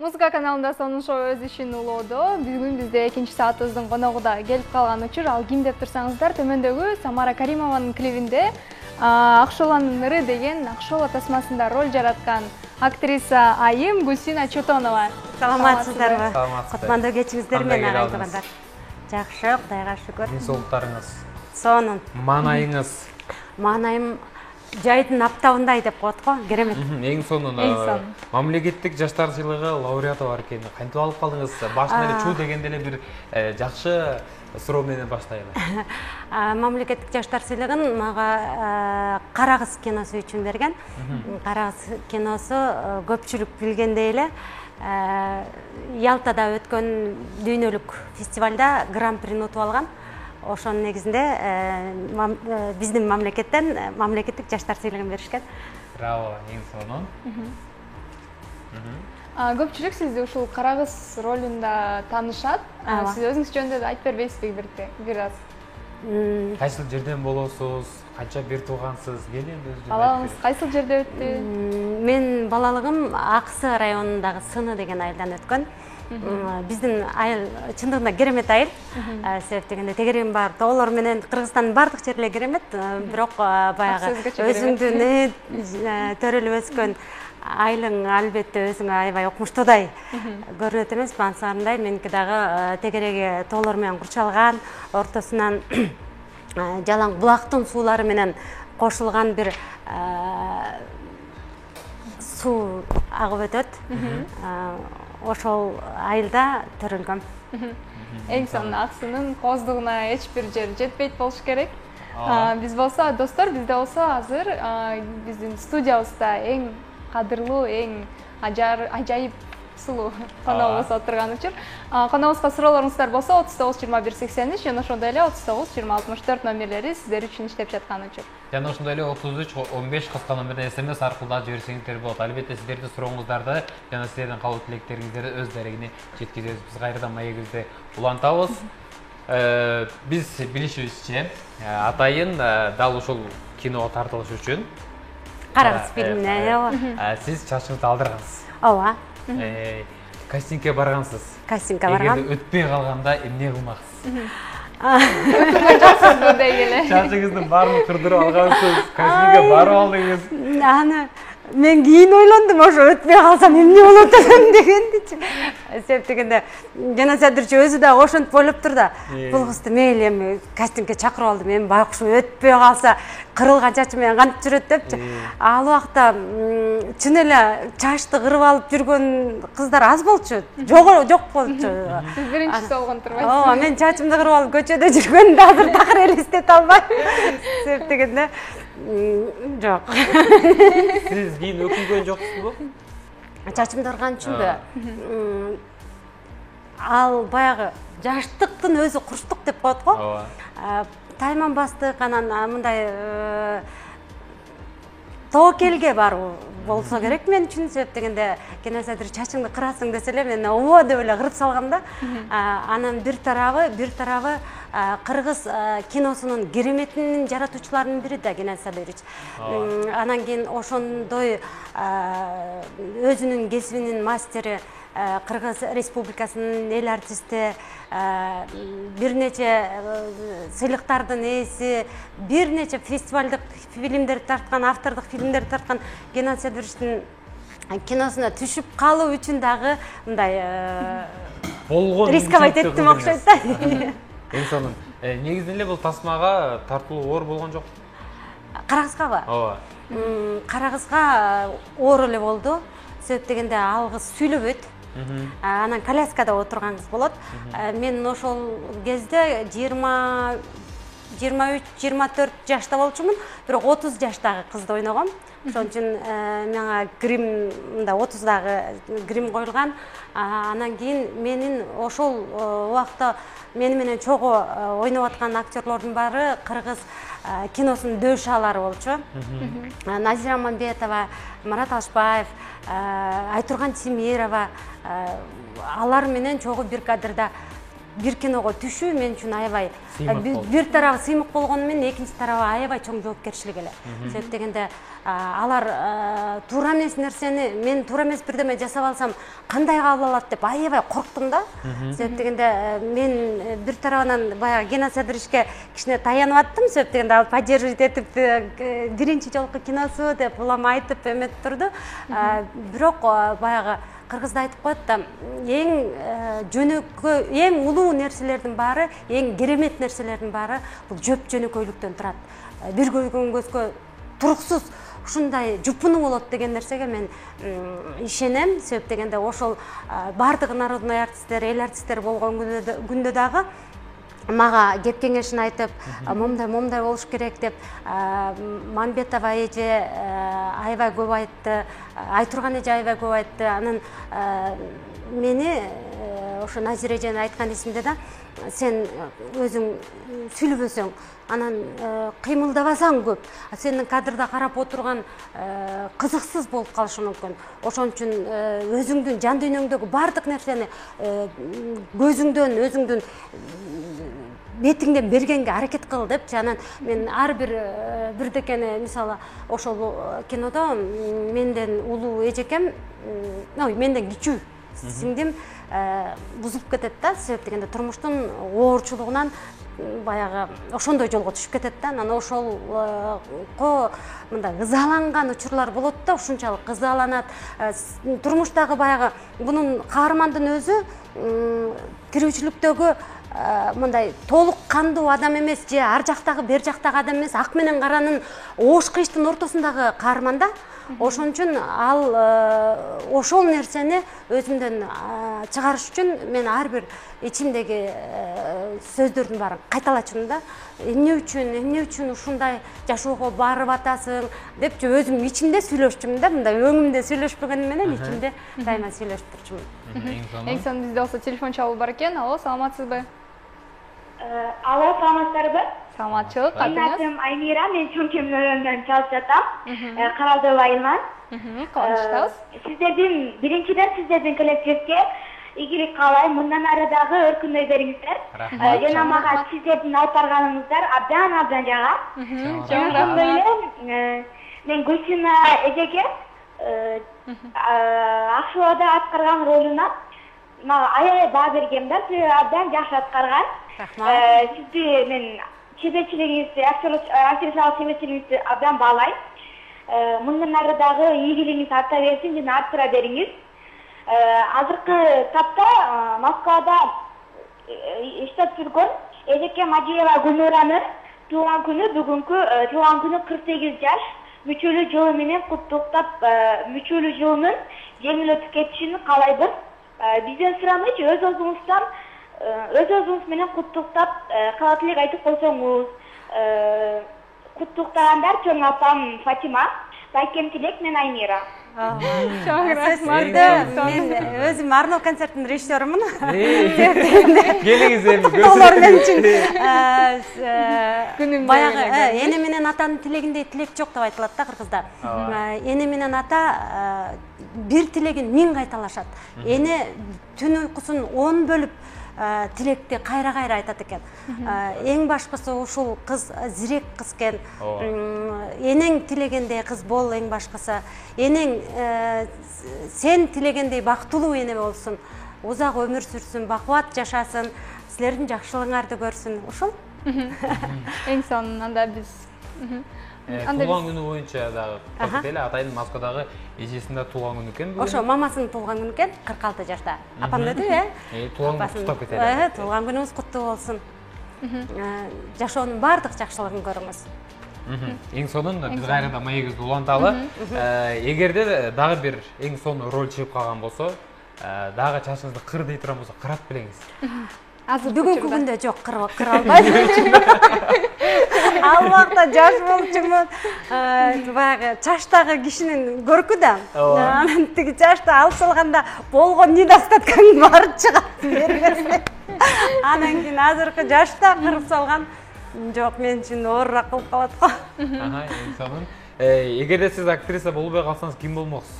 Музыка каналында сонун шоу өз ишин улоодо. Бүгүн бизде экинчи саатыбыздын коногуда келип калган учур. Ал ким деп турсаңыздар, төмөндөгү Самара Каримованын клибинде Акшоланын ыры деген Акшола тасмасында роль жараткан актриса Айым Гульсина Чотонова. Саламатсыздарбы? Кутмандуу кечиңиздер менен агай туугандар. Жакшы, Кудайга шүгүр. Денсаулыктарыңыз? Сонун. Маанайыңыз? Маанайым жайдын аптабындай деп коет го, керемет. Эң сонун мамлекеттик жаштар сыйлыгы лауреаты бар экен. Кантип алып калдыңыз? Башында эле чуу дегенде эле бир жакшы суроо менен баштайлы. Мамлекеттик жаштар сыйлыгын мага Кара кыз киносу үчүн берген. Кара кыз киносу көпчүлүк билгендей эле Ялтада өткөн дүйнөлүк фестивалда гран-прини утуп алган. Ошонун негизинде биздин мамлекеттен мамлекеттик жаштар сыйлыгын беришкен. Браво, эң сонун. Көпчүлүк сизди ушул Кара кыз ролунда таанышат. Сиз өзүңүз жөнүндө айтып бербейсизби бир аз? Кайсыл жерден болосуз? Канча бир туугансыз? Кел эми өзүңүз. Балаңыз кайсыл жерде өттү? Мен балалыгым Аксы районундагы Сыны деген айылдан өткөн. Биздин айыл чындыгында керемет айыл. Себеп дегенде тегерем бар, тоолор менен Кыргызстандын бардык жерлери керемет, бирок баягы өзүңдүн төрөлүп өскөн айылың албетте өзүңө аябай окумуштуудай көрүнөт эмес, ансарындай меники дагы тегереге тоолор менен курчалган, ортосунан жалаң булактын суулары менен кошулган бир суу агып өтөт. Ошол айылда төрөлгөм. Эң сонун Аксынын кооздугуна эч бир жер жетпейт болуш керек. Биз болсо, достор, бизде болсо азыр биздин студиябызда эң кадырлуу, эң ажайып сулуу коногубуз отурган учур. Коногубузга суроолоруңуздар болсо 39-21-83 жана ошондой эле 39-20-64 номерлери сиздер үчүн иштеп жаткан учур. Жана ошондой эле 33-15 кыска номерден SMS аркылуу да жиберсеңиздер болот. Албетте сиздердин сурооңуздарды жана сиздердин калуу тилектериңиздерди өз дарегине жеткизебиз. Биз кайрадан маегибизди улантабыз. Биз билишибизче, атайын дал ушул киного тартылыш үчүн Кара кыз фильмине, сиз чачыңызды алдыргансыз. Ооба. Кастингге баргансыз. Кастингге баргам. Эгерде өтпөй калганда эмне кылмаксыз? Чачыңыздын баарын кырдырып алгансыз, кастингге барып алдыңыз. Аны мен кийин ойлондум, ошо өтпөй калсам эмне болот экен дегендичи. Себеп дегенде жана Садырчы өзү да ошентип ойлоп тур да. Бул кызды мейли эми кастингге чакырып алдым. Эми байкуш өтпөй калса кырылган чачы менен кантип жүрөт депчи. Ал убакта чын эле чачты кырып алып жүргөн кыздар аз болчу. Жок болчу. Сиз биринчиси болгон турбайсыз. Ооба, мен чачымды кырып алып көчөдө жүргөндө азыр такыр эле эстете албайм. Себеп дегенде жок. Сиз кийин өкүнгөн жоксузбу? Чачымды кырган үчүнбү? Ал баягы жаштыктын өзү курчтук деп коет го. Ооба. Тайманбастык, анан мындай тоокелге баруу болсо керек мен үчүн. Себеп дегенде Садыр чачыңды кырасың десе эле мен оо деп эле кырып салгам да. Анан бир тарабы Кыргыз киносунун кереметинин жаратуучуларынын бири да Садырович. Анан кийин ошондой өзүнүн кесибинин мастери, Кыргыз Республикасынын эл артисти, бир нече сыйлыктардын ээси, бир нече фестивалдык фильмдерди тарткан, автордук фильмдерди тарткан Садыровичтин киносуна түшүп калуу үчүн дагы мындай рисковать эттим окшойт да. Эң сонун. Негизинен эле бул тасмага тартылуу оор болгон жок. Кара кызгабы? Ооба. Кара кызга оор эле болду. Себеп дегенде ал кыз сүйлөбөйт. Анан коляскада отурган кыз болот. Мен ошол кезде 23-24 жашта болчумун, бирок 30 жаштагы кызды ойногом. Ошон үчүн мага грим, мындай 30дагы грим коюлган. Анан кийин менин ошол убакта мени менен чогуу ойноп аткан актерлордун баары Кыргыз киносунун дөшалары болчу. Назира Мамбетова, Марат Алшбаев, Айтурган Тимирова, алар менен чогуу бир кадрда бир киного түшүү мен үчүн аябай Сыймык бир тарабы сыймык болгону менен экинчи тарабы аябай чоң жоопкерчилик эле. Себеп дегенде алар туура эмес нерсени мен туура эмес бирдеме жасап алсам кандай кабыл алат деп аябай корктум да. Себеп дегенде мен бир тарабынан баягы Гена Садыричке кичине таянып аттым. Себеп дегенде ал поддерживать этип биринчи жолку киносу деп улам айтып эметип турду. Бирок баягы кыргызда айтып коет да, эң жөнөкөй, эң улуу нерселердин баары, эң керемет нерселердин баары бул жөп жөнөкөйлүктөн турат. Бир көргөн көзгө туруксуз ушундай жупуну болот деген нерсеге мен ишенем. Себеп дегенде ошол бардык народный артисттер, эл артисттери болгон күндө дагы мага кеп кеңешин айтып, момдай болуш керек деп Манбетова эже аябай көп айтты, Айтурган эже аябай көп айтты. Анан мени ошо Назира эженин айткан эсимде да, сен өзүң сүйлөбөсөң, анан кыймылдабасаң көп, сенин кадрда карап отурган кызыксыз болуп калышы мүмкүн. Ошон үчүн өзүңдүн жан дүйнөңдөгү бардык нерсени көзүңдөн, өзүңдүн бетиңден бергенге аракет кыл депчи. Анан мен ар бир бирдекени, мисалы ошол кинодо менден улуу эжекем, менден кичүү сиңдим бузулуп кетет да. Себеп дегенде турмуштун оорчулугунан баягы ошондой жолго түшүп кетет да. Анан ошолго мындай ызаланган учурлар болот да, ушунчалык ызаланат. Турмуштагы баягы бунун каармандын өзү тирүүчүлүктөгү мындай толук кандуу адам эмес, же ар жактагы бер жактагы адам эмес, ак менен каранын оош кыйыштын ортосундагы каарман да. Ошон үчүн ал ошол нерсени өзүмдөн чыгарыш үчүн мен ар бир ичимдеги сөздөрдүн баарын кайталачумун да. Эмне үчүн ушундай жашоого барып атасың депчи өзүм ичимде сүйлөшчүмүн да. Мындай өңүмдө сүйлөшпөгөнүм менен ичимде дайыма сүйлөшүп турчумун. Эң сонун бизде болсо телефон чалуу бар экен. Алло, саламатсызбы? Алло, саламатсыздарбы? Саламатчылык, Менин атыңыз? атым Аймира, мен Чоңкем районунан чалып жатам. Каралдуу айылынан. Кубанычтабыз. Биринчиден сиздердин коллективге ийгилик каалайм. Мындан ары дагы өркүндөй бериңиздер. Жана мага сиздердин алып барганыңыздар абдан жагат. Ошондой эле мен Гүлсина эжеге Акшубада аткарган ролуна мага аябай баа бергем да. Сиз абдан жакшы аткарган. Сизди мен чеберчилигиңизди, актрисалык чеберчилигиңизди абдан баалайм. Мындан ары дагы ийгилигиңиз арта берсин жана арттыра бериңиз. Азыркы тапта Москвада иштеп жүргөн Эжеке Мажиева Гүлнуранын туулган күнү бүгүнкү туулган күнү 48 жаш. Мүчөлүү жылы менен куттуктап, мүчөлүү жылынын жеңил өтүп кетишин каалайбыз. Бизден сурамычы өз өзүңүз менен куттуктап, каалаа тилек айтып койсоңуз. Куттуктагандар чоң апам Фатима, байкем тилек мен Аймира. Чоң рахмат. Мен өзүм Арнол концерттин режиссерумун. Келиңиз эми Олар мен үчүн баягы эне менен атанын тилегиндей тилек жок деп айтылат да кыргызда. Эне менен ата бир тилегин 1000 кайталашат. Эне түн уйкусун 10 бөлүп тилекти кайра айтат экен. Эң башкысы ушул кыз зирек кыз экен. Энең тилегендей кыз бол эң башкысы. Энең сен тилегендей бактылуу эне болсун. Узак өмүр сүрсүн, бакубат жашасын, силердин жакшылыгыңарды көрсүн. Ушул. Эң сонунанда биз туулган күнү боюнча дагы эле атайдын Москвадагы эжесинде туулган күнү экен. Ошо мамасынын туулган күнү экен, 46 жашта. Апам деди, туулган күнү куттуктап кетели. Туулган күнүңүз куттуу болсун. Жашоонун бардык жакшылыгын көрүңүз. Эң сонун биз кайрадан маегибизди уланталы. Эгерде дагы бир эң сонун роль чыгып калган болсо, дагы чачыңызды кыр дей турган болсо, кырат белеңиз. Азыр бүгүнкү күндө жок, кыра албайм. Ал убакта жаш болчумун. Баягы чачтагы кишинин көркү да. Анан тиги чачты алып салганда болгон недостатканын баары чыгат. Анан кийин азыркы жашта кырып салган жок, мен үчүн оорураак болуп калат го. Эң сонун. Эгерде сиз актриса болбой калсаңыз ким болмоксуз?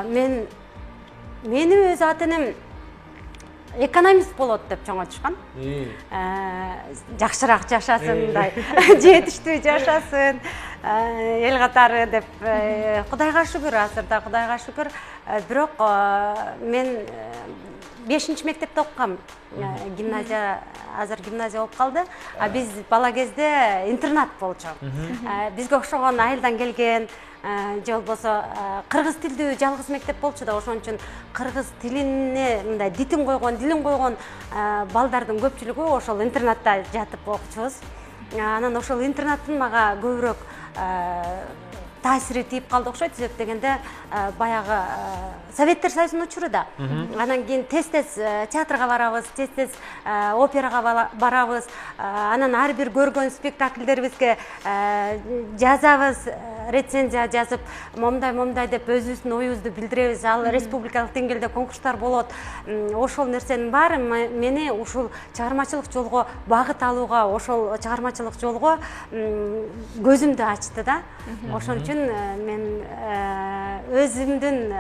Менин өз ата-энем экономист болот деп чоңойтушкан. Жакшыраак жашасын, мындай жетиштүү жашасын, эл катары деп. Кудайга шүгүр, азырда Кудайга шүгүр. Бирок мен 5-нчи мектепте окугам. Гимназия, азыр гимназия болуп калды. А биз бала кезде интернат болчу. Бизге окшогон айылдан келген, же болбосо кыргыз тилдүү жалгыз мектеп болчу да, ошон үчүн кыргыз тилине мындай дилин койгон балдардын көпчүлүгү ошол интернатта жатып окучубуз. Анан ошол интернаттын мага көбүрөөк таасири тийип калды окшойт. Себеп дегенде баягы Советтер Союзунун учуруда. Анан кийин тез-тез театрга барабыз, тез-тез операга барабыз. Анан ар бир көргөн спектакльдерибизге жазабыз, рецензия жазып, момдай деп өзүбүздүн оюбузду билдиребиз. Ал республикалык деңгээлде конкурстар болот. Ошол нерсенин баары мени ушул чыгармачылык жолго багыт алууга, ошол чыгармачылык жолго көзүмдү ачты да. Ошон үчүн мен өзүмдүн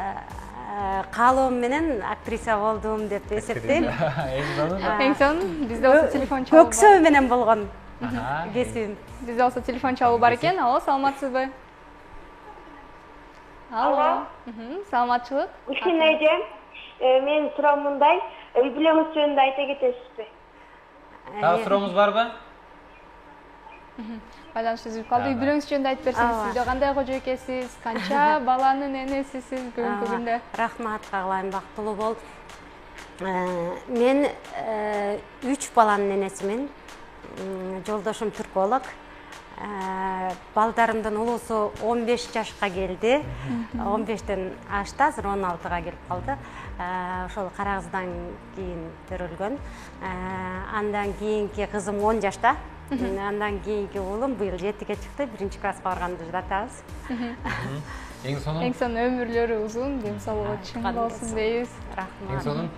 каалоом менен актриса болдум деп эсептейм. Эң сонун бизде болсо телефон чалуу бар. Көксөө менен болгон кесибим. Бизде болсо телефон чалуу бар экен. Алло, саламатсызбы? Алло. Саламатчылык. Кичине эжем, менин суроом мындай, үй бүлөңүз жөнүндө айта кетесизби? Сурооңуз барбы? Байланыш үзүлүп калды. Үй бүлөңүз жөнүндө айтып берсеңиз, сизде кандай кожо экенсиз, канча баланын энесисиз бүгүнкү күндө? Рахмат, каалайм, бактылуу бол. Мен 3 баланын энесимин. Жолдошум түрколог. Балдарымдын улуусу 15 жашка келди. 15тен ашты, азыр 16га келип калды. Ошол Карагыздан кийин төрөлгөн. Андан кийинки кызым 10 жашта. Андан кийинки уулум быйыл 7ге чыкты, 1-класска барганды жатабыз. Эң сонун өмүрлөрү узун, дем соолугу чың болсун дейбиз. Рахмат. Эң сонун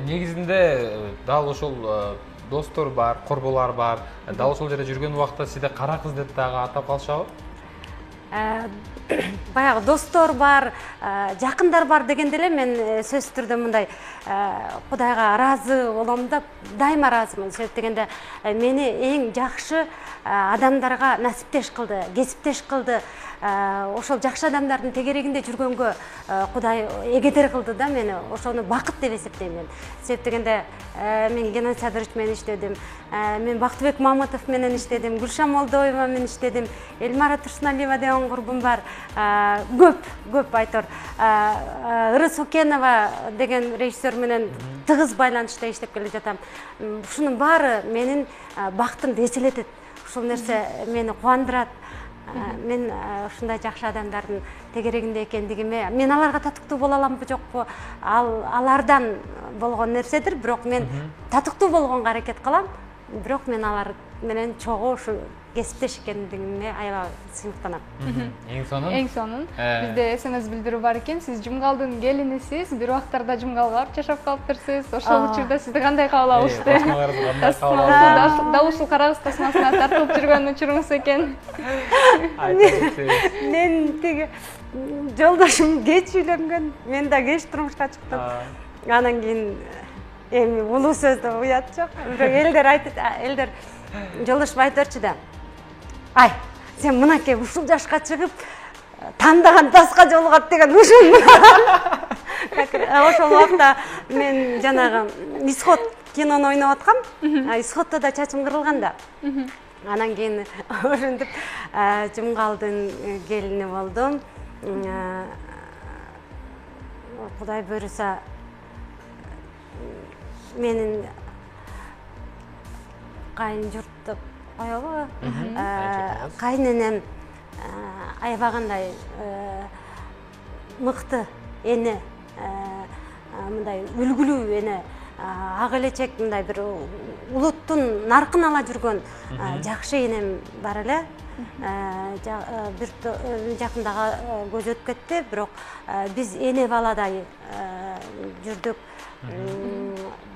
негизинде дал ошол достор бар, корболор бар. Дал ошол жерде жүргөн убакта сизде кара кыз деп дагы атап калышабы? Баягы достор бар, жакындар бар дегенде эле мен сөзсүз түрдө мындай Кудайга ыраазы болом да, дайыма ыраазымын. Себеп дегенде мени эң жакшы адамдарга насиптеш кылды, кесиптеш кылды. Ошол жакшы адамдардын тегерегинде жүргөнгө Кудай эгедер кылды да мени. Ошону бакыт деп эсептейм мен. Себеп дегенде мен Геннадий Садырович менен иштедим, мен Бактыбек Мамытов менен иштедим, Гүлшан Молдоева менен иштедим, Эльмара Турсуналиева деген курбум бар. Көп айтор. Ырыс Окенова деген режиссер менен тыгыз байланышта иштеп келе жатам. Ушунун баары менин бактымды эселетет. Ушул нерсе мени кубандырат. Мен ушундай жакшы адамдардын тегерегинде экендигиме, мен аларга татыктуу боло аламбы жокпу, алардан болгон нерседир, бирок мен татыктуу болгонго аракет кылам, бирок мен алар менен чогуу ушу кесиптеш экендигиме аябай сыймыктанам. Эң сонун. Бизде СМС билдирүү бар экен. Сиз Жумгалдын келинисиз, бир убактарда Жумгалга барып жашап калыптырсыз. Ошол учурда сизди кандай кабыл алышты? Дал ушул Карагыз тасмасына тартылып жүргөн учуруңуз экен. Мен тиги жолдошум кеч үйлөнгөн, мен да кеч турмушка чыктым. Анан кийин эми улуу сөздө уят жок. Бирок элдер жолдошум айтып берчү да. Ай, сен мынакей ушул жашка чыгып, тандаган таска жолугат деген ушул. Ошол убакта мен жанагы Исход кинону ойноп аткам. Исходто да чачым кырылган да. Анан кийин ошентип Жумгалдын келини болдум. Кудай буйруса менин кайын журт деп коелу. Кайненем аябагандай мыкты эне, мындай үлгүлүү эне, ак элечек мындай бир улуттун наркын ала жүргөн жакшы энем бар эле. Бир жакында көз өтүп кетти, бирок биз эне баладай жүрдүк.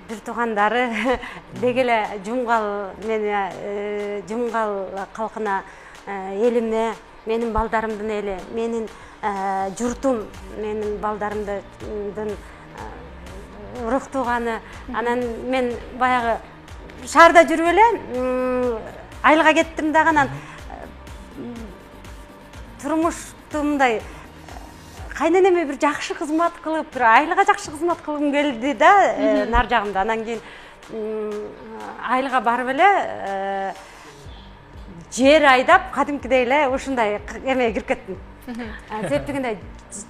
Бир туугандары деги эле Жумгал мени Жумгал калкына, элиме, менин балдарымдын эли, менин журтум, менин балдарымдын рух тууганы. Анан мен баягы шаарда жүрүп эле айылга кеттим дагы, анан турмушту мындай кайненеме бир жакшы кызмат кылып, бир айылга жакшы кызмат кылгым келди да, нар жагымда. Анан кийин айылга барып эле жер айдап, кадимкидей эле ушундай эмеге кирип кеттим. Себеп дегенде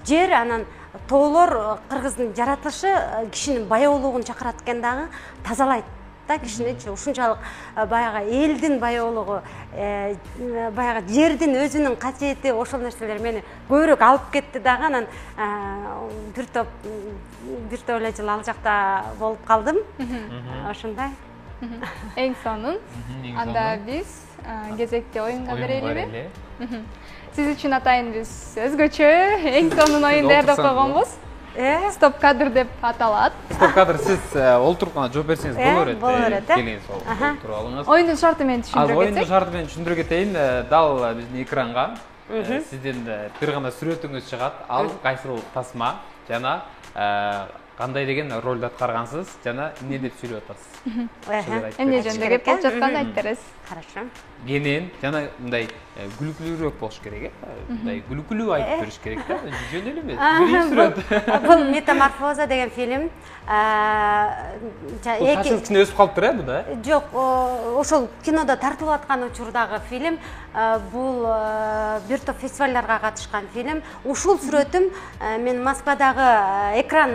жер, анан тоолор, кыргыздын жаратылышы кишинин баяолугун чакырат экен дагы, тазалайт да кишиничи. Ушунчалык баягы элдин баяолугу, баягы жердин өзүнүн касиети, ошол нерселер мени көбүрөөк алып кетти дагы. Анан бир топ эле жыл ал жакта болуп калдым. Ошондой. Эң сонун. Анда биз кезекте оюнга берелиби? Сиз үчүн атайын биз өзгөчө эң сонун оюн даярдап койгонбуз. Стоп кадр деп аталат. Стоп кадр, сиз олтуруп гана жооп берсеңиз боло берет. Келиңиз, олтуруп алыңыз. Оюндун шарты менен түшүндүрүп кетсек. Оюндун шарты менен түшүндүрүп кетейин. Дал биздин экранга сиздин бир гана сүрөтүңүз чыгат. Ал кайсыл тасма жана кандай деген ролду аткаргансыз жана эмне деп сүйлөп атасыз? Эмне жөнүндө кеп болуп жатканын айтып бересиз. Хорошо. Кенен жана мындай күлкүлүүрөөк болуш керек, мындай күлкүлүү айтып бериш керек да. Жөн эле эмес. Биринчи сүрөт. Бул Метаморфоза деген фильм. Чачыңыз кичине өсүп калыптыр, буда? Жок, ошол кинодо тартылып аткан учурдагы фильм. Бул бир топ фестивалдарга катышкан фильм. Ушул сүрөтүм мен Москвадагы экран,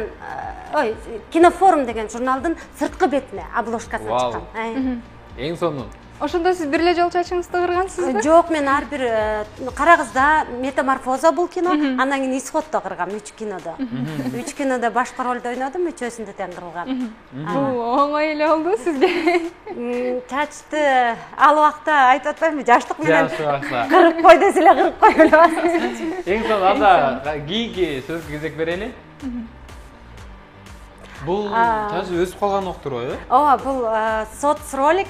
Кинофорум деген журналдын сырткы бетине, обложкасына чыккан. Эң сонун. Ошондо сиз бир эле жолу чачыңызды кыргансызбы? Жок, мен ар бир Кара кызда Метаморфоза бул кино, андан кийин Исходдо кыргам 3 кинодо. 3 кинодо башкы ролдо ойнодум, үчөөсүндө тең кырылган. Бул оңой эле болду сизге. Чачты ал убакта айтып атпаймынбы, жаштык менен Кырып кой десе эле кырып кой эле. Эң сонун, анда кийинки сөзгө кезек берели. Бул чачы өсүп калган октурбу, Ооба, бул соцролик.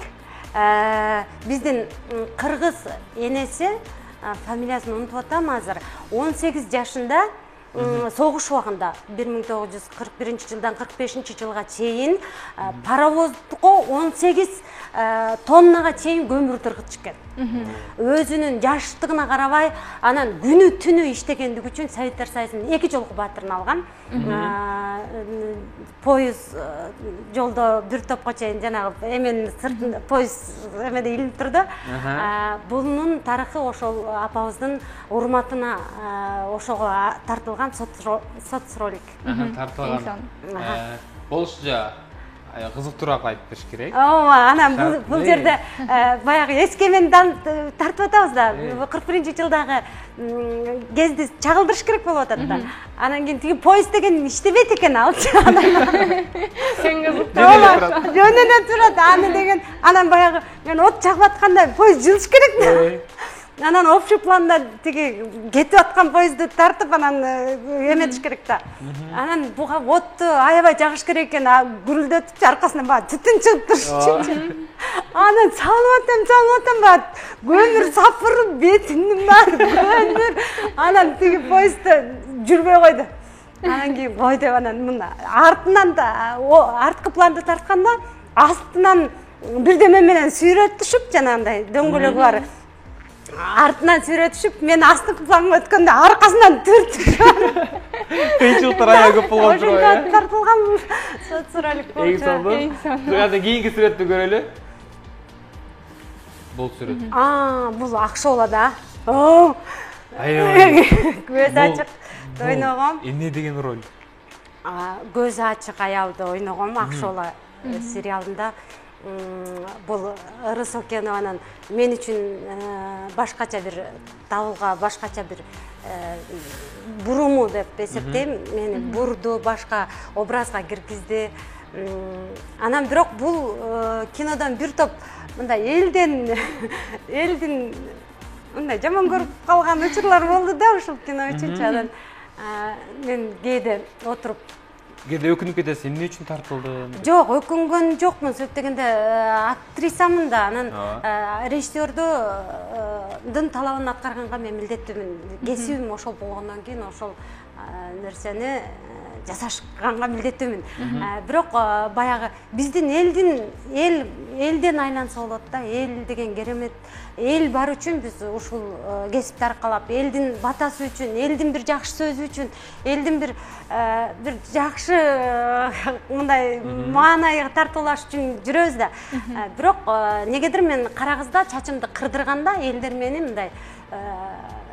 Биздин кыргыз энеси, фамилиясын унутуп атам азыр, 18 жашында согуш убагында 1941-жылдан 45-жылга чейин паровоздго 18 тоннага чейин көмүр тыргытышкан. Өзүнүн жаштыгына карабай, анан күнү түнү иштегендиги үчүн Советтер Союзунун 2 жолку баатырын алган. Поезд жолдо бир топко чейин жанагы эменин сыртында поезд эмеде илинип турду. Бунун тарыхы ошол апабыздын урматына ошого тартылган соцролик. Тартылган. Болушча кызыктуураак айтып бериш керек. Ооба, анан бул жерде баягы эскемен тартып атабыз да. 41-жылдагы кезди чагылдырыш керек болуп атат да. Анан кийин тиги поезд деген иштебейт экен алчы. Сен кызык. Ооба, жөн эле турат. Аны деген анан баягы мен от чагып атканда поезд жылыш керек да. Анан общий планда тиги кетип аткан поездди тартып анан эметиш керек да. Анан буга отту аябай жагыш керек экен, гүрүлдөтүп аркасынан баягы түтүн чыгып турчу. Анан салып атам баягы көмүр сапырып бетимдин баары көмүр. Анан тиги поездди жүрбөй койду. Анан кийин кой деп анан мына артынан да арткы планды тартканда астынан бирдеме менен сүйрөт түшүп, жанагындай дөңгөлөгү бар. Артынан сүйрөт түшүп, мен астыкы планга өткөндө аркасынан түртүп. Кыйынчылыктар аябай көп болгон турбайбы? Ошондо тартылган соцролик болчу. Эң сонун. Жада кийинки сүрөттү көрөлү. Бул сүрөт. Бул Акшола да. Көз ачык ойногом. Эмне деген роль? Көз ачык аялды ойногом Акшола сериалында. Бул Ырыс Окенованын мен үчүн башкача бир табылга, башкача бир буруму деп эсептейм. Мени бурду, башка образга киргизди. Анан бирок бул кинодон бир топ мындай элдин мындай жаман көрүп калган учурлар болду да ушул кино үчүнчү. Анан мен кээде отуруп Кээде өкүнүп кетесиз, эмне үчүн тартылды? Жок, өкүнгөн жокмун. Себеп дегенде актрисамын да, анан режиссердун талабын аткарганга мен милдеттүүмүн. Кесибим ошол болгондон кийин ошол нерсени жасашганга милдеттүүмүн. Бирок баягы биздин элден айланса болот да. Эл деген керемет. Эл бар үчүн биз ушул кесипти аркалап, элдин батасы үчүн, элдин бир жакшы сөзү үчүн, элдин бир жакшы мындай маанайга тартуулаш үчүн жүрөбүз да. Бирок негедир мен кара кызда чачымды кырдырганда элдер мени мындай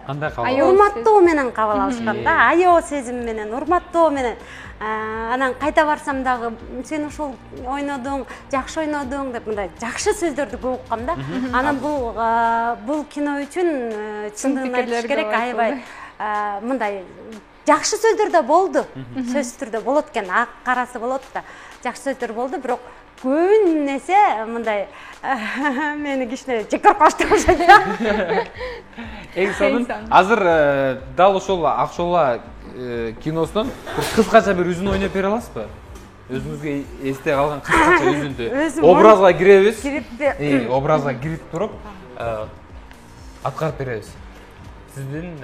кандай кабыл урматтоо менен кабыл алышкан да, аябай сезим менен, урматтоо менен. Анан кайта барсам дагы сен ушул ойнодуң, жакшы ойнодуң деп мындай жакшы сөздөрдү көп уккам да. Анан бул кино үчүн чындыгын айтыш керек, аябай мындай жакшы сөздөр да болду. Сөзсүз түрдө болот экен, ак карасы болот да. Жакшы сөздөр болду, бирок көбүнесе мындай мени кичине жекоркоштуп баштады. Эң сонун азыр дал ошол Акчола киносунун кыскача бир үзүн ойноп бере аласызбы? Өзүңүзгө эсте калган кыскача үзүндү. Образга киребиз. Образга кирип туруп аткарып беребиз. Сиздин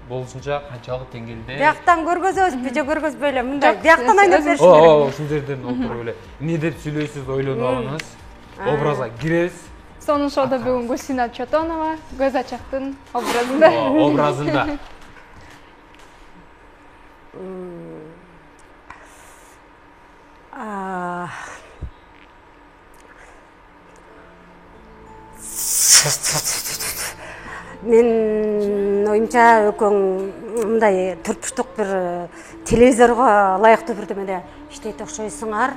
болушунча канчалык деңгээлде? Бияктан көргөзөбүзбү же көргөзбөй эле мындай бияктан ойноп бериши. Ушул жерден отуруп эле эмне деп сүйлөйсүз, ойлонуп алыңыз. Образга киребиз. Сонун шоуда бүгүн Гүлсина Чотонова көз ачактын образында. Мен оюмча экөөң мындай төртбурчтук бир телевизорго ылайыктуу бирдемеде иштейт окшойсуңар.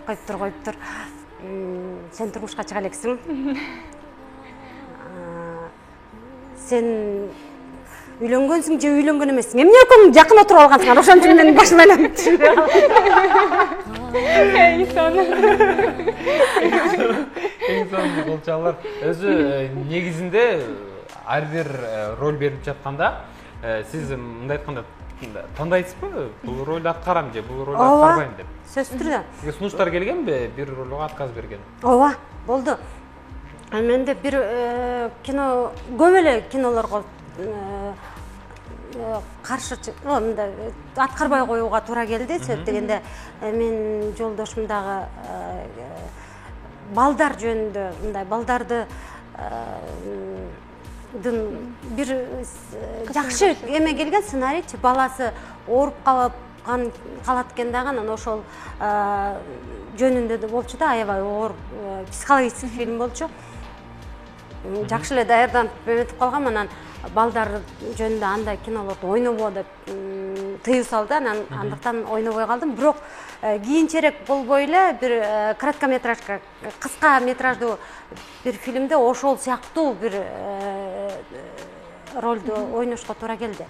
Коюп тур. Сен турмушка чыга элексиң. Сен үйлөнгөнсүң же үйлөнгөн эмессиң? Эмне экөөң жакын отуруп алгансыңар? Ошон үчүн мен башыма эле түшүнбөй калдым. Эң сонун болчалар. Өзү негизинде ар бир роль берип жатканда сиз мындай айтканда тандайсызбы? Бул ролду аткарам же бул ролду аткарбайм деп. Сөзсүз түрдө. Сизге сунуштар келгенби? Бир ролго отказ берген. Ооба, болду. Менде бир кино, көп эле кинолорго каршы мындай аткарбай коюуга туура келди. Себеп дегенде мен жолдошум дагы балдар жөнүндө мындай балдарды бир жакшы эме келген сценарийчи, баласы ооруп калат экен дагы, анан ошол жөнүндө болчу да, аябай оор психологический фильм болчу. Жакшы эле даярданып эметип калгам, анан балдар жөнүндө андай кинолорду ойнобо деп тыюу салды, анан андыктан ойнобой калдым. Бирок кийинчерээк болбой эле бир короткометражка, кыска метраждуу бир фильмде ошол сыяктуу бир ролду ойношко туура келди.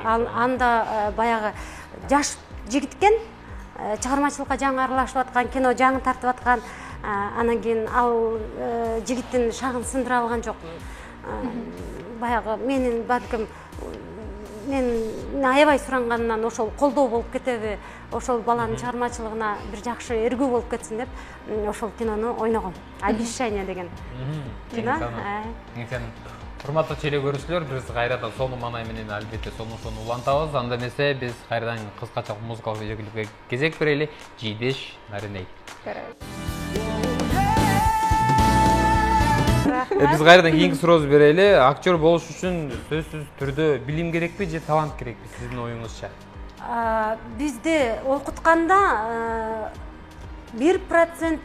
Анда баягы жаш жигит экен, чыгармачылыкка жаңы аралашып аткан, кино жаңы тартып аткан, анан кийин ал жигиттин шагын сындыра алган жок. Баягы менин балким мен аябай суранганынан ошол колдоо болуп кетеби, ошол баланын чыгармачылыгына бир жакшы эргүү болуп кетсин деп ошол кинону ойногом. Обещание деген кино. Урматтуу телекөрүүчүлөр, биз кайрадан сонун маанай менен албетте сонун улантабыз. Анда эмесе биз кайрадан кыскача музыкалык видеоклипке кезек берели. Жийдеш Нариней. Биз кайрадан кийинки сурообузду берели. Актер болуш үчүн сөзсүз түрдө билим керекпи же талант керекпи сиздин оюңузча? Бизди окутканда 1%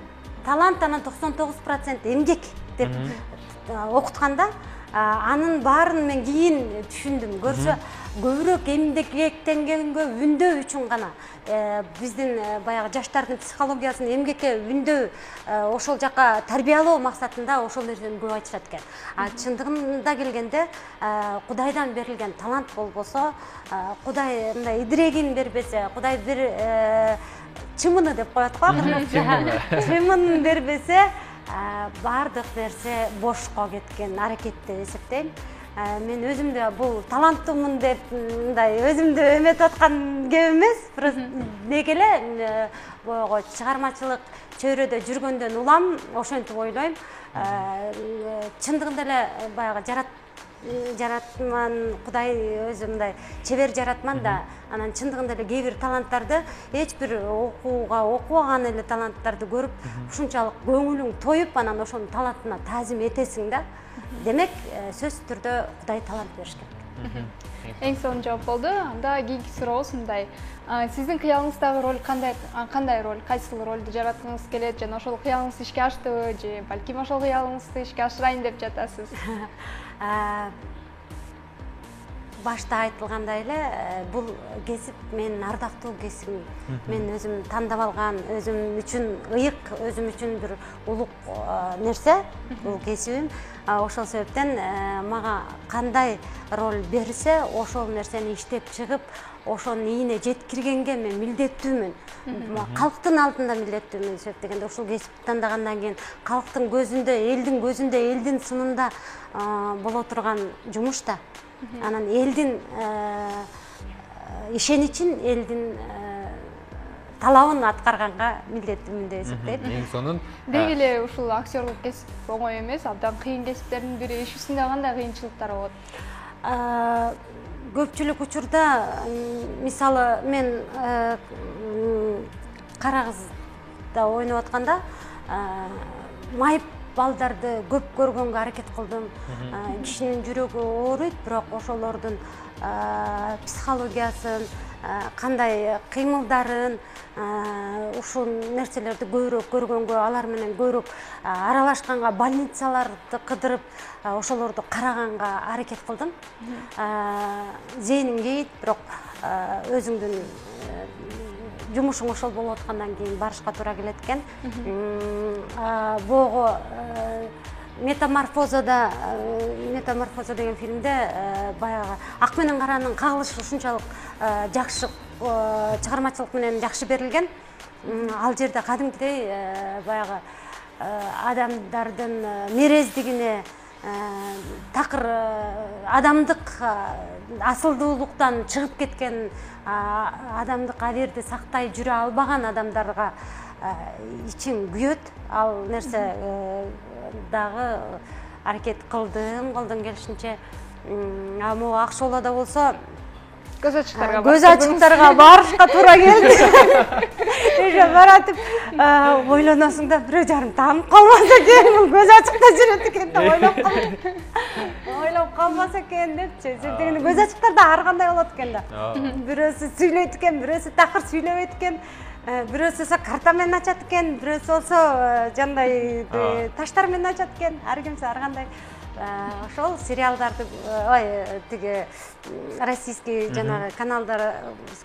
талант, анан 99% эмгек деп окутканда, анын баарын мен кийин түшүндүм. Көрсө, көбүрөөк эмгектенгенге үндөө үчүн гана биздин баягы жаштардын психологиясын эмгекке үндөө, ошол жака тарбиялоо максатында ошол нерсени көп айтышат экен. Чындыгында келгенде Кудайдан берилген талант болбосо, Кудай мындай идирегин бербесе, Кудай бир чымыны деп коет го, чымын бербесе, бардык нерсе бошко кеткен аракет деп эсептейм. Мен өзүмдө бул таланттуумун деп мындай өзүмдү эметип аткан кеп эмес, просто неге эле боего чыгармачылык чөйрөдө жүргөндөн улам ошентип ойлойм. Чындыгында эле баягы жаратман, Кудай өзү мындай чебер жаратман да, анан чындыгында эле кээ бир таланттарды эч бир окубаган эле таланттарды көрүп, ушунчалык көңүлүң тоюп, анан ошонун талантына таазим этесиң да. Демек, сөзсүз түрдө Кудай талант бериш керек. Эң сонун жооп болду. Анда кийинки сурообуз мындай. Сиздин кыялыңыздагы роль кандай роль, кайсыл ролду жараткыңыз келет жана ошол кыялыңыз ишке аштыбы же балким ошол кыялыңызды ишке ашырайын деп жатасыз? Башта айтылгандай эле, бул кесип менин ардактуу кесибим. Мен өзүм тандап алган, өзүм үчүн ыйык, өзүм үчүн бир улук нерсе, бул кесибим. Ошол себептен мага кандай роль берсе, ошол нерсени иштеп чыгып, ошонун ийине жеткиргенге мен милдеттүүмүн. Калктын алдында милдеттүүмүн себептегенде ушул кесипти тандагандан кийин калктын көзүндө, элдин сынында боло турган жумуш да. Анан элдин ишеничин, элдин талабын аткарганга милдеттүүмүн деп эсептейм. Эң сонун. Деги эле ушул актерлук кесип оңой эмес, абдан кыйын кесиптердин бири. Иш үстүндө кандай кыйынчылыктар болот? Көпчүлүк учурда, мисалы, мен Кара кызда ойноп атканда майып балдарды көп көргөнгө аракет кылдым. Кишинин жүрөгү ооруйт, бирок ошолордун психологиясын, кандай кыймылдарын, ушул нерселерди көбүрөөк көргөнгө, алар менен көбүрөөк аралашканга, больницаларды кыдырып, ошолорду караганга аракет кылдым. Зээним кейит, бирок өзүңдүн жумушуң ошол болуп аткандан кийин барышка туура келет экен. Бого Метаморфоза деген фильмде баягы ак менен каранын кагылышы ушунчалык жакшы, чыгармачылык менен жакшы берилген. Ал жерде кадимкидей баягы адамдардын мерездигине, такыр адамдык асылдуулуктан чыгып кеткен, адамдык аберди сактай жүрө албаган адамдарга ичин күйөт. Ал нерсе дагы аракет кылдым, колдон келишинче. Могу ак шоолада болсо Көз ачыктарга барышка туура келди. Эже баратып ойлоносуң да, бирөө жарым таанып калбаса экен, бул көз ачыкта жүрөт экен деп ойлоп калбаса экен депчи. Себептен көз ачыктарда ар кандай болот экен да. Бирөөсү сүйлөйт экен, бирөөсү такыр сүйлөбөйт экен. Бирөөсү карта менен ачат экен, бирөөсү болсо жандай таштар менен ачат экен. Ар кимси ар кандай. Ошол сериалдарды, тиги российский жанагы каналдар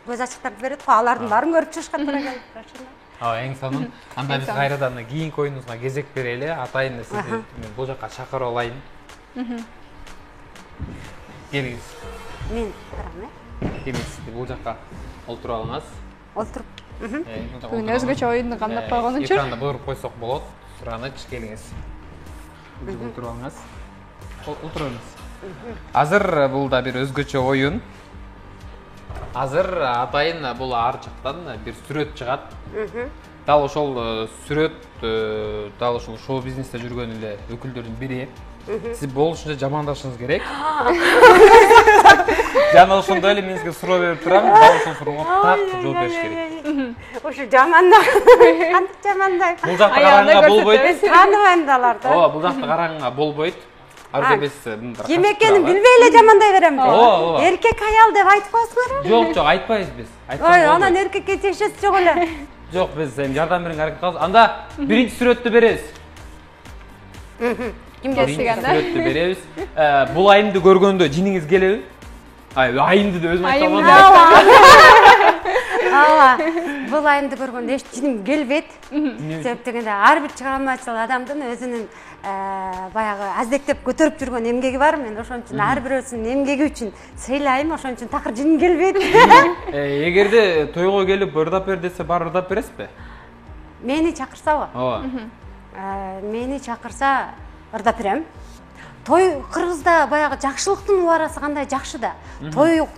көз ачыктарды берет го, алардын баарын көрүп чыгышка туура келет. Эң сонун. Анда биз кайрадан кийинки оюнубузга кезек берели. Атайын сизди бул жака чакырып алайын. Келиңиз. Мен барам, Келиңиз, бул жака олтуруп алыңыз. Олтуруп. Бүгүн өзгөчө оюнду камдап койгонучу. Экранда буйруп койсок болот. Сураныч, келиңиз. Олтуруп алыңыз. Олтурыңыз. Азыр бул да бир өзгөчө оюн. Азыр атайын бул ар жактан бир сүрөт чыгат. Дал ошол сүрөт, дал ошол шоу бизнесте жүргөн эле өкүлдөрдүн бири. Сиз болушунча жамандашыңыз керек. Жана ошондой эле мен сизге суроо берип турам, дал ошол суроого так жооп бериш керек. Ошо жаманда. Кантип жамандай? Бул жакта караганга болбойт. Тааныбайм да аларды. Бул жакта караганга болбойт. Арзебес мындай. Ким экенин билбей эле жамандай берем да. Эркек аял деп айтып коесуңарбы? Жок, айтпайбыз биз. Ой, анан эркекке тиешеси жок эле. Жок, биз жардам берүүгө аракет кылабыз. Анда биринчи сүрөттү беребиз. Кимге сигенде? Сүрөттү беребиз. Бул айымды көргөндө жиниңиз келеби? Айымды деп өзүм айта алмадым. Бул айымды көргөндө эч жиним келбейт. Себеп дегенде ар бир чыгармачыл адамдын өзүнүн баягы аздектеп көтөрүп жүргөн эмгеги бар. Мен ошон үчүн ар бирөөсүнүн эмгеги үчүн сыйлайм, ошон үчүн такыр жиним келбейт. Эгерде тойго келип ырдап бер десе, бар ырдап бересизби? Мени чакырсабы? Ооба. Мени чакырса ырдап берем. Той Кыргызда баягы жакшылыктын убарасы кандай жакшы да.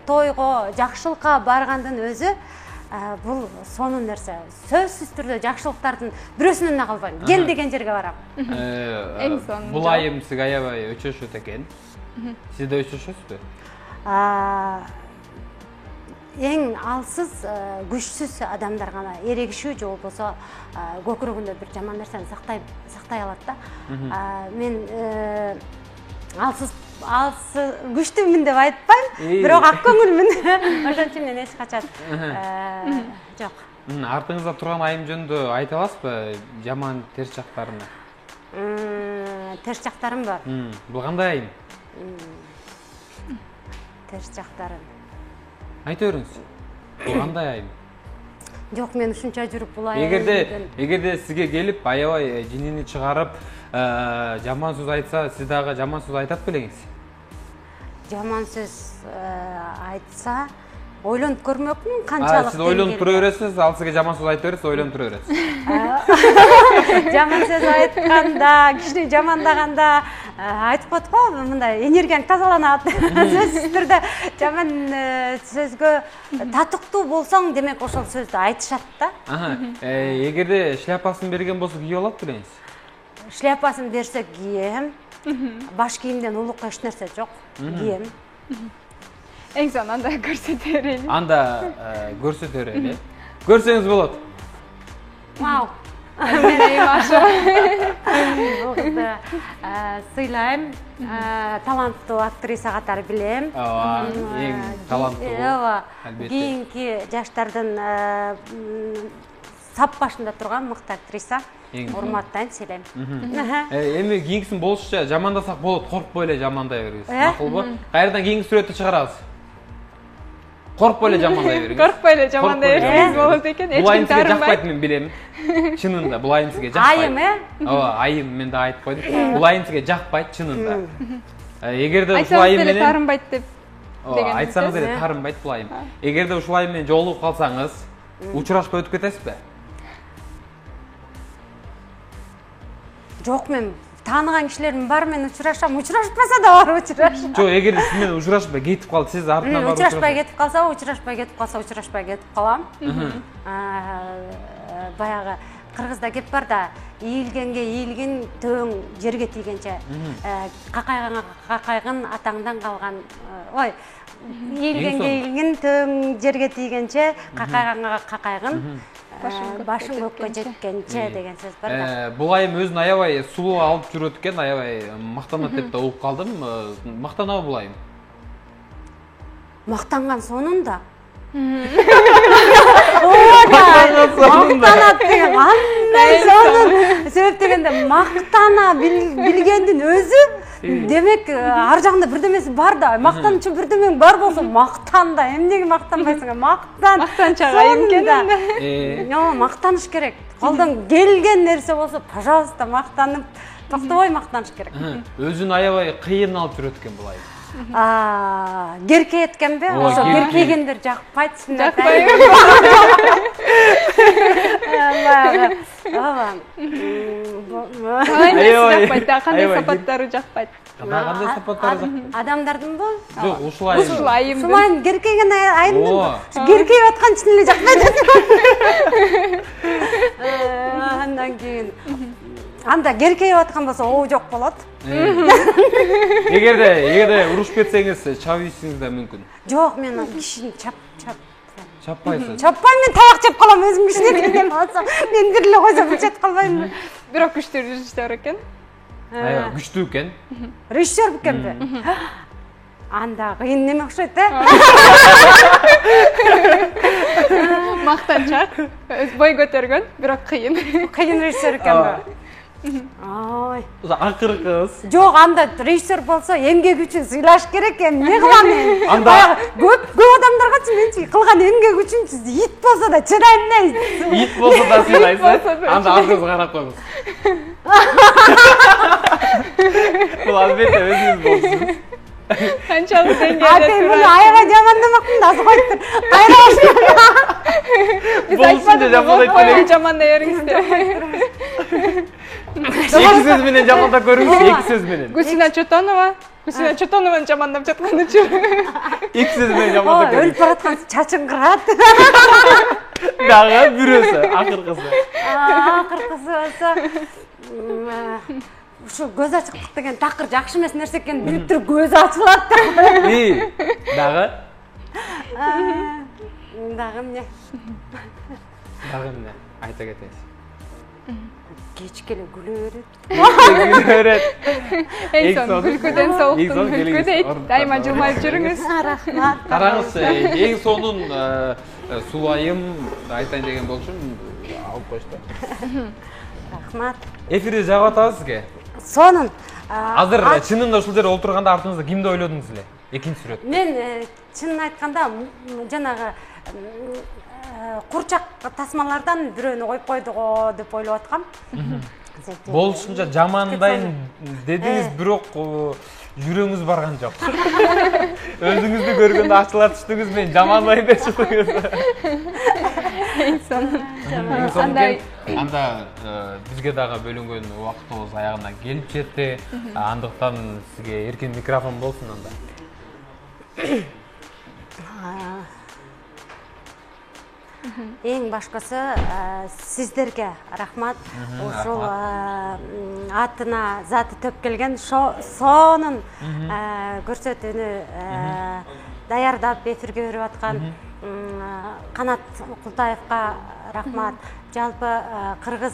Тойго, жакшылыкка баргандын өзү бул сонун нерсе. Сөзсүз түрдө жакшылыктардын бирөөсүнөн калбайм. Кел деген жерге барам. Эң сонун. Бул айым сизге аябай өчөшөт экен. Siz de өшөшөсүзбү? Эң алсыз, күчсүз адамдар гана эрегишүү же болбосо көкүрөгүндө бир жаман нерсени сактай алат да. Мен алсыз күчтүүмүн деп айтпайм, бирок ак көңүлмүн. Ошон үчүн мен эч качан жок. Артыңызда турган айым жөнүндө айта аласызбы? Жаман терс жактарыны? Терс жактарым бар. Бул кандай айым? Терс жактарын айта бериңиз. Бул кандай айым? Жок, мен ушунча жүрүп бул айым. Эгерде сизге келип аябай жинини чыгарып, жаман сөз айтса, сиз дагы жаман сөз айтат белеңиз? Жаман сөз айтса, ойлонуп көрмөкмүн канчалык. Сиз ойлонуп тура бересиз, ал сизге жаман сөз айта берсе, ойлонуп тура бересиз. Жаман сөз айтканда, кишини жамандаганда айтып коет го, мындай энергияң тазаланат. Сөзсүз түрдө жаман сөзгө татыктуу болсоң, демек ошол сөздү айтышат да. Эгерде шляпасын берген болсо кие алат белеңиз? Шляпасын берсе кием. Баш кийимден улукка эч нерсе жок. Кием. Эң сонун анда көрсөтө берели. Анда көрсөтө берели. Көрсөңүз болот. Вау. Мен ошо. Бул кызды сыйлайм. Таланттуу актриса катары билем. Эң таланттуу. Албетте. Кийинки жаштардын сап башында турган мыкты актриса. Урматтайм, сыйлайм. Эми кийинкисин болушча жамандасак болот, коркпой эле жамандай бериңиз. Макулбу? Кайрадан кийинки сүрөттү чыгарабыз. Коркпой эле жамандай бериңиз. Коркпой эле жамандай берсеңиз болот экен. Бул айым сизге жакпайт, мен билем. Чынында бул айым сизге жакпайт. Айым, Ооба, айым, мен да айтып койдум. Бул айым сизге жакпайт чынында. Эгерде ушул айым менен тарынбайт деп деген. Айтсаңыз эле тарынбайт бул айым. Эгерде ушул айым менен жолугуп калсаңыз, учурашпай өтүп кетесизби? Жок, мен тааныган кишилерим бар, мен учурашам, учурашпаса да бар учурашам. Жок, эгерде сиз менен учурашпай кетип калып, сиз артынан барып учурашпай кетип калса, учурашпай кетип калам. Баягы кыргызда кеп бар да, ийилгенге ийилгин, төөң жерге тийгенче, какайгын атаңдан калган, ой, ийилгенге ийилгин, төөң жерге тийгенче, какайганга какайгын, башың көккө жеткенче деген сөз бар да. Бул айым өзүн аябай сулуу алып жүрөт экен, аябай мактанат деп да угуп калдым. Мактанабы бул айым? Мактанган сонунда. Мактанат деген андай сонун. Себеп дегенде мактана билгендин өзү, демек ар жагында бирдемеси бар да. Мактан үчүн бирдемең бар болсо мактан да. Эмнеге мактанбайсың? Мактан. Мактанчак айым экен. Мактаныш керек. Колдон келген нерсе болсо, пожалуйста, мактанып, токтобой мактаныш керек. Өзүн аябай кыйын алып жүрөт экен бул айым. Керкейткенби? Ошо керкейгендер жакпайт, жакпайбы? Ооба. Жакпайт, кандай сапаттары жакпайт? Кандай сапаттары жакпайт? Адамдардынбы? Жок, ушул айым. Ушул айым. Ушул айым керкейген айымдын. Керкейип аткан чын эле жакпайт. Андан кийин анда керкейип аткан болсо оо жок болот. Эгерде урушуп кетсеңиз, чабыйсыңыз да мүмкүн. Жок, мен кишини чаппайсыз. Чаппайм, мен таяк жеп калам, өзүм кишине келген болсо. Мен бир эле койсо бычат калбаймбы? Бирок күчтүү режиссер экен. Аябай күчтүү экен. Режиссер экенби? Анда кыйын неме окшойт, Мактанчак, бой көтөргөн, бирок кыйын. Кыйын режиссер экенби? Ой. Акыр кыз. Жок, анда режиссер болсо эмгек үчүн сыйлаш керек, эмне кылам мен? Анда көп адамдарга менчи кылган эмгек үчүн ит болсо да чыдайм да. Ит болсо да сыйлайсыз. Анда аркыңызга карап коюңуз. Бул албетте өзүңүз болсуңуз. Канчалык деңгээлде турат. Аябай жамандамакмын да, азыр коюп. Кайра баштайм. Биз айтпадык, жамандай бериңиз деп. Эки сөз менен жамандап көрүңүз, эки сөз менен. Гүлсина Чотонованы жамандап жаткан үчүн. Эки сөз менен жамандап көрүңүз. Өлүп бараткан чачың кырат. Дагы бирөөсү, акыркысы. Акыркысы болсо ушу көз ачыктык деген такыр жакшы эмес нерсе экенин билип туруп көзү ачылат. Дагы? Дагы эмне? Дагы эмне? Айта кетесиз. Кечке эле күлө берет. Күлө берет. Эң сонун күлкүдөн соолуктун күлкү дейт. Дайыма жылмайып жүрүңүз. Рахмат. Караңыз, эң сонун сулайым айтайын деген болчумун, алып коюшту. Рахмат. Эфирди жагып атабыз сизге. Сонун. Азыр чынында ушул жерде отурганда артыңызда кимди ойлодуңуз эле? Экинчи сүрөт. Мен чынын айтканда жанагы курчак тасмалардан бирөөнү коюп койдуго деп ойлоп аткам. Болушунча жамандайын дедиңиз, бирок жүрөгүңүз барган жок. Өзүңүздү көргөндө ачыла түштүңүз, мен жамандайын деп чыктыңыз. Эң сонун. Анда бизге дагы бөлүнгөн убактыбыз аягына келип жетти. Андыктан сизге эркин микрофон болсун анда. Эң башкысы сиздерге рахмат. Ушул атына заты төп келген сонун көрсөтүүнү даярдап эфирге берип аткан Канат Култаевка рахмат. Жалпы Кыргыз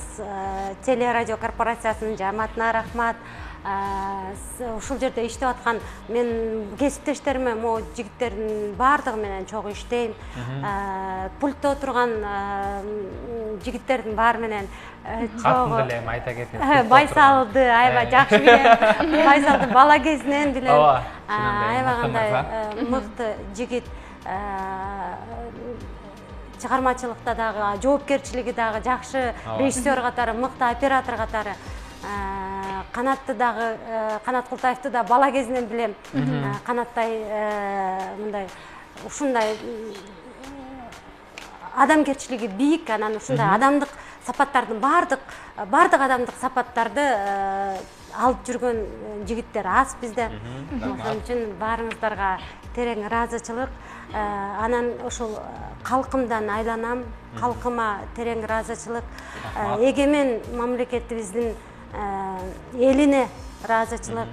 телерадио корпорациясынын жааматына рахмат. Ушул жерде иштеп аткан мен кесиптештериме, могу жигиттердин баардыгы менен чогуу иштейм. Пультта отурган жигиттердин баары менен чогуу билем, айта кетем. Байсалды аябай жакшы билем. Байсалды бала кезинен билем. Аябай кандай мыкты жигит. Чыгармачылыкта дагы, жоопкерчилиги дагы жакшы, режиссер катары, мыкты оператор катары. Канатты дагы, Канат Култаевди да бала кезинен билем. Канаттай мындай ушундай адамгерчилиги бийик, анан ушундай адамдык сапаттардын бардык адамдык сапаттарды алып жүргөн жигиттер аз бизде. Ошон үчүн баарыңыздарга терең ыраазычылык. Анан ушул калкымдан айланам, калкыма терең ыраазычылык. Эгемен мамлекетибиздин элине ыраазычылык.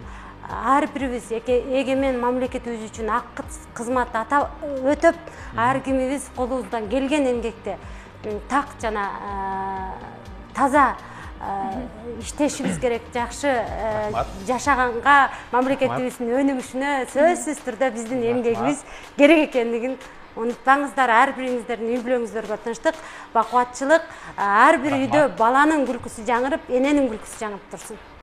Ар бирибиз эгемен мамлекетибиз үчүн ак кызмат өтөп, ар кимибиз колубуздан келген эмгекте так жана таза иштешибиз керек, жакшы жашаганга, мамлекетибиздин өнүгүшүнө сөзсүз түрдө биздин эмгегибиз керек экендигин унутпаңыздар. Ар бириңиздердин үй бүлөңүздөргө тынчтык, бакубатчылык, ар бир үйдө баланын күлкүсү жаңырып, эненин күлкүсү жаңырып турсун.